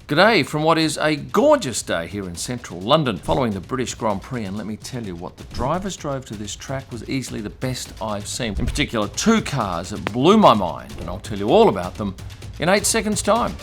G'day from what is a gorgeous day here in central London following the British Grand Prix, and let me tell you what the drivers drove to this track was easily the best I've seen. In particular, two cars that blew my mind, and I'll tell you all about them in 8 seconds time.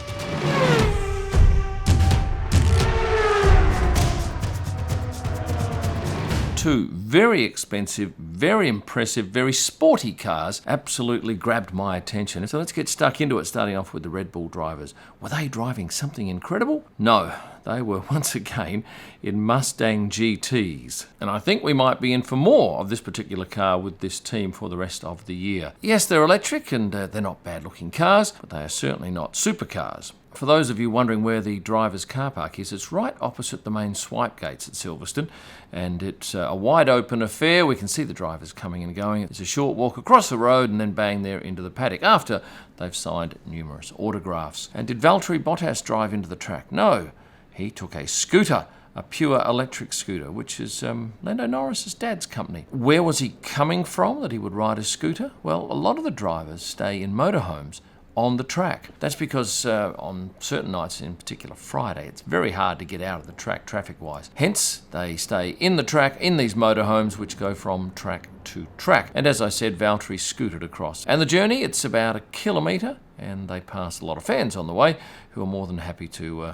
Two very expensive, very impressive, very sporty cars absolutely grabbed my attention. So let's get stuck into it, starting off with the Red Bull drivers. Were they driving something incredible? No, they were once again in Mustang GTs. And I think we might be in for more of this particular car with this team for the rest of the year. Yes, they're electric and they're not bad looking cars, but they are certainly not supercars. For those of you wondering where the driver's car park is, it's right opposite the main swipe gates at Silverstone, and it's a wide open affair. We can see the drivers coming and going. It's a short walk across the road and then bang there into the paddock after they've signed numerous autographs. And did Valtteri Bottas drive into the track? No, he took a scooter, a pure electric scooter, which is Lando Norris's dad's company. Where was he coming from that he would ride a scooter? Well, a lot of the drivers stay in motorhomes on the track. That's because on certain nights, in particular Friday, it's very hard to get out of the track traffic-wise. Hence, they stay in the track in these motorhomes which go from track to track. And as I said, Valtteri scooted across. And the journey, it's about 1 kilometre, and they pass a lot of fans on the way who are more than happy to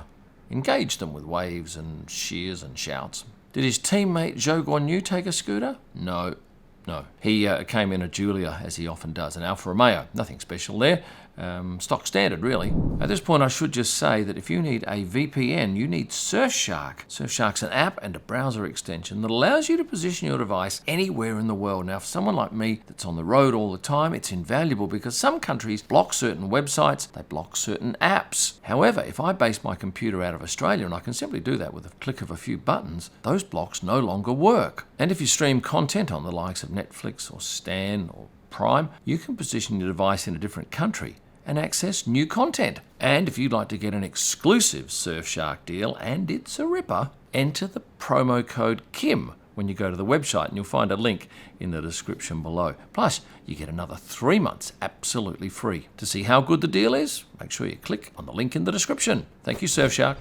engage them with waves and cheers and shouts. Did his teammate Zhou Guanyu take a scooter? No. He came in a Giulia, as he often does, an Alfa Romeo. Nothing special there. Stock standard, really. At this point, I should just say that if you need a VPN, you need Surfshark. Surfshark's an app and a browser extension that allows you to position your device anywhere in the world. Now, for someone like me that's on the road all the time, it's invaluable because some countries block certain websites, they block certain apps. However, if I base my computer out of Australia, and I can simply do that with a click of a few buttons, those blocks no longer work. And if you stream content on the likes of Netflix or Stan or Prime, you can position your device in a different country and access new content. And if you'd like to get an exclusive Surfshark deal, and it's a ripper, enter the promo code KIM when you go to the website, and you'll find a link in the description below. Plus, you get another 3 months absolutely free. To see how good the deal is, make sure you click on the link in the description. Thank you, Surfshark.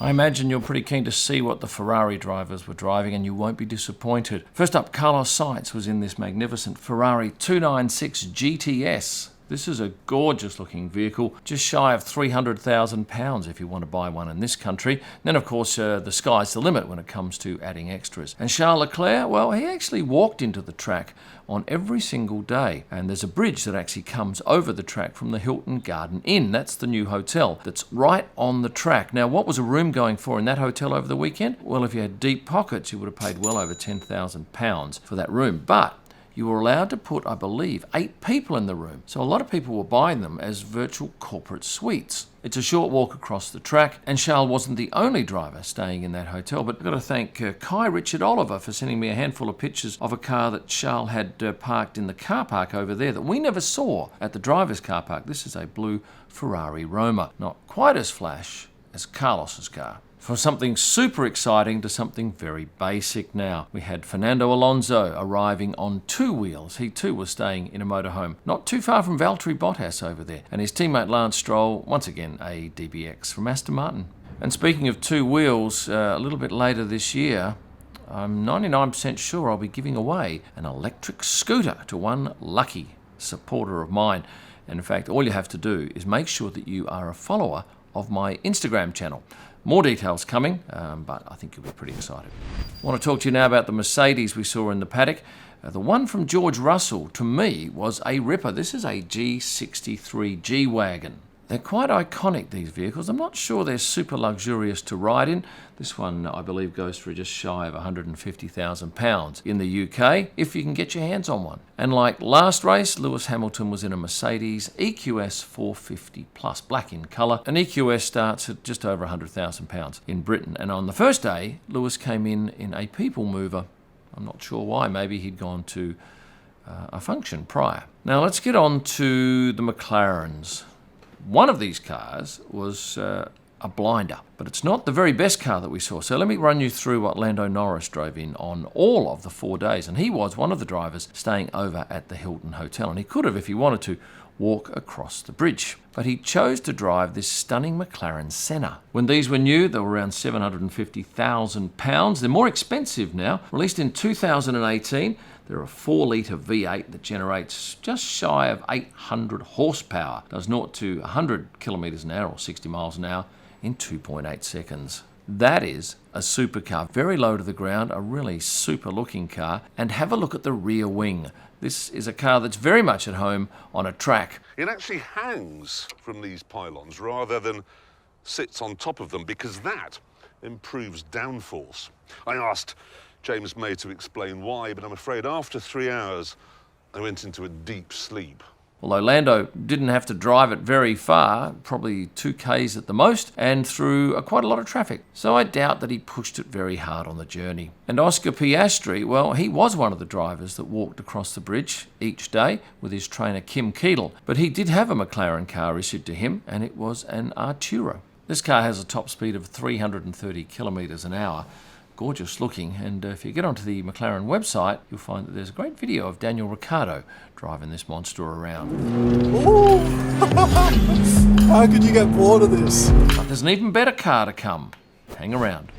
I imagine you're pretty keen to see what the Ferrari drivers were driving, and you won't be disappointed. First up, Carlos Sainz was in this magnificent Ferrari 296 GTS. This is a gorgeous looking vehicle, just shy of £300,000 if you want to buy one in this country. Then of course the sky's the limit when it comes to adding extras. And Charles Leclerc, well, he actually walked into the track on every single day. And there's a bridge that actually comes over the track from the Hilton Garden Inn. That's the new hotel that's right on the track. Now, what was a room going for in that hotel over the weekend? Well, if you had deep pockets, you would have paid well over £10,000 for that room. But you were allowed to put, I believe, 8 people in the room. So a lot of people were buying them as virtual corporate suites. It's a short walk across the track, and Charles wasn't the only driver staying in that hotel, but I've got to thank Kai Richard Oliver for sending me a handful of pictures of a car that Charles had parked in the car park over there that we never saw at the driver's car park. This is a blue Ferrari Roma. Not quite as flash as Carlos's car. From something super exciting to something very basic now. We had Fernando Alonso arriving on 2 wheels. He too was staying in a motorhome, not too far from Valtteri Bottas over there. And his teammate Lance Stroll, once again a DBX from Aston Martin. And speaking of 2 wheels, a little bit later this year, I'm 99% sure I'll be giving away an electric scooter to one lucky supporter of mine. And in fact, all you have to do is make sure that you are a follower of my Instagram channel. More details coming, but I think you'll be pretty excited. I want to talk to you now about the Mercedes we saw in the paddock. The one from George Russell, to me, was a ripper. This is a G63 G-Wagon. They're quite iconic, these vehicles. I'm not sure they're super luxurious to ride in. This one, I believe, goes for just shy of £150,000 in the UK, if you can get your hands on one. And like last race, Lewis Hamilton was in a Mercedes EQS 450 Plus, black in colour. An EQS starts at just over £100,000 in Britain. And on the first day, Lewis came in a people mover. I'm not sure why. Maybe he'd gone to a function prior. Now let's get on to the McLarens. One of these cars was a blinder, but it's not the very best car that we saw. So let me run you through what Lando Norris drove in on all of the 4 days. And he was one of the drivers staying over at the Hilton Hotel. And he could have, if he wanted to, walk across the bridge. But he chose to drive this stunning McLaren Senna. When these were new, they were around £750,000. They're more expensive now. Released in 2018, they're a 4-litre V8 that generates just shy of 800 horsepower. Does 0 to 100 kilometres an hour or 60 miles an hour in 2.8 seconds. That is a supercar, very low to the ground, a really super looking car. And have a look at the rear wing. This is a car that's very much at home on a track. It actually hangs from these pylons rather than sits on top of them, because that improves downforce. I asked James May to explain why, but I'm afraid after 3 hours I went into a deep sleep. Although Lando didn't have to drive it very far, probably 2 k's at the most, and through quite a lot of traffic. So I doubt that he pushed it very hard on the journey. And Oscar Piastri, well, he was one of the drivers that walked across the bridge each day with his trainer Kim Keedle. But he did have a McLaren car issued to him, and it was an Arturo. This car has a top speed of 330 kilometres an hour. Gorgeous looking, and if you get onto the McLaren website, you'll find that there's a great video of Daniel Ricciardo driving this monster around. Ooh. How could you get bored of this? But there's an even better car to come. Hang around.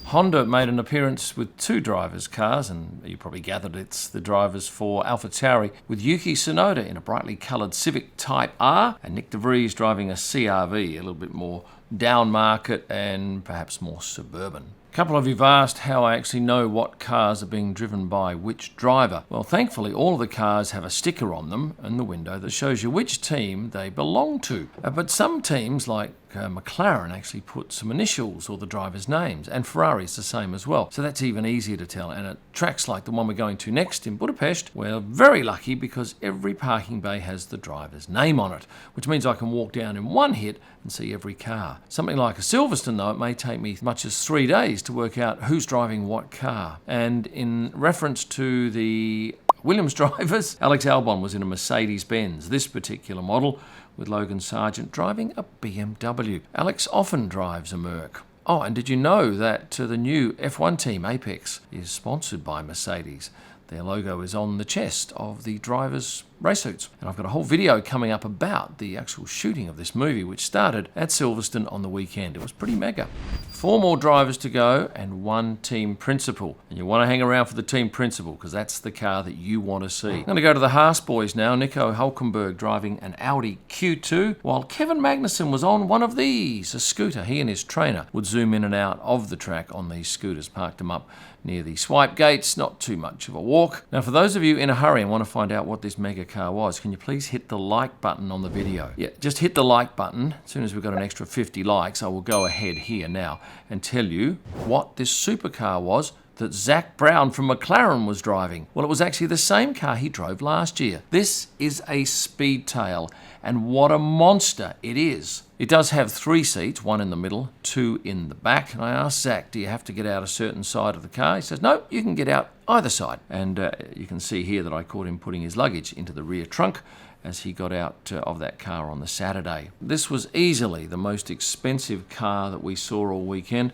Honda made an appearance with 2 drivers' cars, and you probably gathered it's the drivers for AlphaTauri, with Yuki Tsunoda in a brightly coloured Civic Type R, and Nick de Vries driving a CR-V, a little bit more down market and perhaps more suburban. A couple of you've asked how I actually know what cars are being driven by which driver. Well, thankfully all of the cars have a sticker on them in the window that shows you which team they belong to. But some teams, like McLaren, actually put some initials or the drivers' names, and Ferrari's the same as well. So that's even easier to tell. And at tracks like the one we're going to next in Budapest, we're very lucky because every parking bay has the driver's name on it, which means I can walk down in one hit and see every car. Something like a Silverstone, though, it may take me as much as 3 days to work out who's driving what car. And in reference to the Williams drivers, Alex Albon was in a Mercedes-Benz, this particular model, with Logan Sargent driving a BMW. Alex often drives a Merc. Oh, and did you know that the new F1 team, Apex, is sponsored by Mercedes? Their logo is on the chest of the drivers' race suits. And I've got a whole video coming up about the actual shooting of this movie, which started at Silverstone on the weekend. It was pretty mega. 4 more drivers to go and 1 team principal. And you want to hang around for the team principal because that's the car that you want to see. I'm going to go to the Haas boys now. Nico Hülkenberg driving an Audi Q2, while Kevin Magnussen was on one of these, a scooter. He and his trainer would zoom in and out of the track on these scooters, parked them up near the swipe gates, not too much of a walk. Now, for those of you in a hurry and want to find out what this mega car was, can you please hit the like button on the video? Yeah, just hit the like button. As soon as we've got an extra 50 likes, I will go ahead here now and tell you what this supercar was that Zach Brown from McLaren was driving. Well, it was actually the same car he drove last year. This is a Speedtail, and what a monster it is. It does have 3 seats, 1 in the middle, 2 in the back. And I asked Zach, do you have to get out a certain side of the car? He says, no, you can get out either side. And you can see here that I caught him putting his luggage into the rear trunk as he got out of that car on the Saturday. This was easily the most expensive car that we saw all weekend.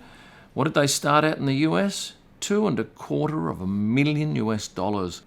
What did they start at in the US? $2.25 million US.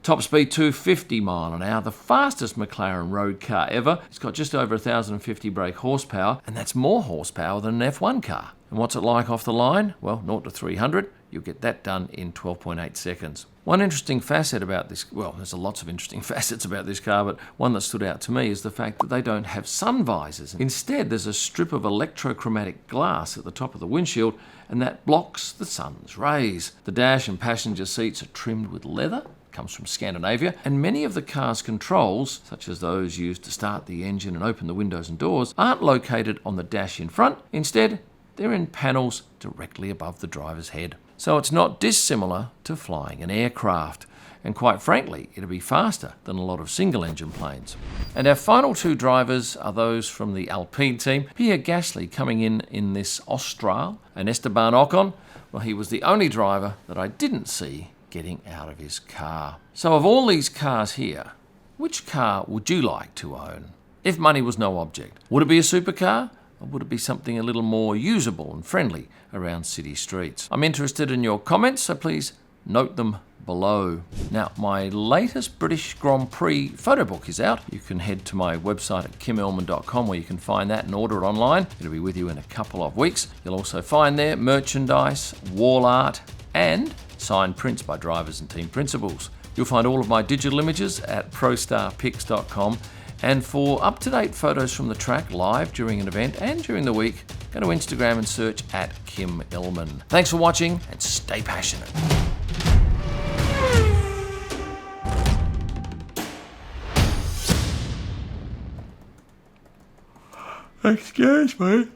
Top speed 250 mile an hour, the fastest McLaren road car ever. It's got just over 1,050 brake horsepower, and that's more horsepower than an F1 car. And what's it like off the line? Well, 0 to 300, you'll get that done in 12.8 seconds. One interesting facet about this, well, there's lots of interesting facets about this car, but one that stood out to me is the fact that they don't have sun visors. Instead, there's a strip of electrochromatic glass at the top of the windshield, and that blocks the sun's rays. The dash and passenger seats are trimmed with leather, comes from Scandinavia, and many of the car's controls, such as those used to start the engine and open the windows and doors, aren't located on the dash in front. Instead, they're in panels directly above the driver's head. So it's not dissimilar to flying an aircraft. And quite frankly, it'll be faster than a lot of single-engine planes. And our final 2 drivers are those from the Alpine team. Pierre Gasly coming in this Austral, and Esteban Ocon, well, he was the only driver that I didn't see getting out of his car. So of all these cars here, which car would you like to own? If money was no object, would it be a supercar? Or would it be something a little more usable and friendly around city streets? I'm interested in your comments, so please note them below. Now, my latest British Grand Prix photo book is out. You can head to my website at kimellman.com where you can find that and order it online. It'll be with you in a couple of weeks. You'll also find there merchandise, wall art, and signed prints by drivers and team principals. You'll find all of my digital images at prostarpics.com. And for up-to-date photos from the track live during an event and during the week, go to Instagram and search at Kim Ellman. Thanks for watching and stay passionate. Excuse me.